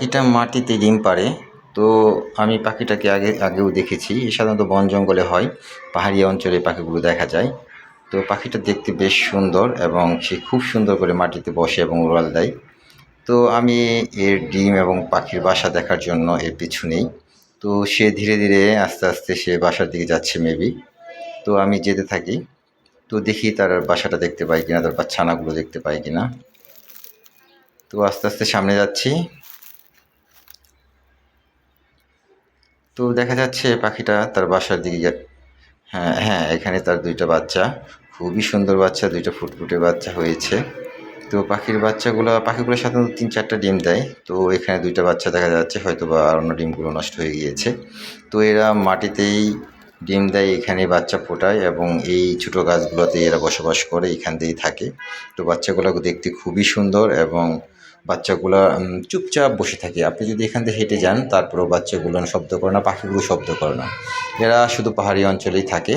পাখিটা মাটিতে ডিম পাড়ে। তো আমি পাখিটাকে আগেও দেখেছি। সাধারণত বন জঙ্গলে হয়, পাহাড়ি অঞ্চলে পাখিগুলো দেখা যায়। তো পাখিটা দেখতে বেশ সুন্দর এবং সে খুব সুন্দর করে মাটিতে বসে এবং উড়াল দেয়। তো আমি এর ডিম এবং পাখির বাসা দেখার জন্য এর পিছু নেই। তো সে ধীরে ধীরে আস্তে আস্তে সে বাসার দিকে যাচ্ছে মেবি। তো আমি যেতে থাকি। তো দেখি তার বাসাটা দেখতে পাই কিনা, তার ছানাগুলো দেখতে পাই কিনা। তো আস্তে আস্তে সামনে যাচ্ছি। তো দেখা যাচ্ছে পাখিটা তার বাসার দিকে হ্যাঁ হ্যাঁ, এখানে তার দুইটা বাচ্চা, খুবই সুন্দর বাচ্চা, দুইটা ফুটফুটে বাচ্চা হয়েছে। তো পাখিগুলো সাধারণত ৩-৪টা ডিম দেয়। তো এখানে দুইটা বাচ্চা দেখা যাচ্ছে, হয়তো বা অন্য ডিমগুলো নষ্ট হয়ে গিয়েছে। তো এরা মাটিতেই ডিম দেয়, এখানে বাচ্চা ফোটায় এবং এই ছোটো গাছগুলোতে এরা বসবাস করে, এখান দিয়েই থাকে। তো বাচ্চাগুলো দেখতে খুবই সুন্দর এবং বাচ্চাগুলা চুপচাপ বসে থাকে। আপনি যদি এখান থেকে হেঁটে যান তারপরেও বাচ্চাগুলো শব্দ করে না, পাখিগুলো শব্দ করে না। এরা শুধু পাহাড়ি অঞ্চলেই থাকে।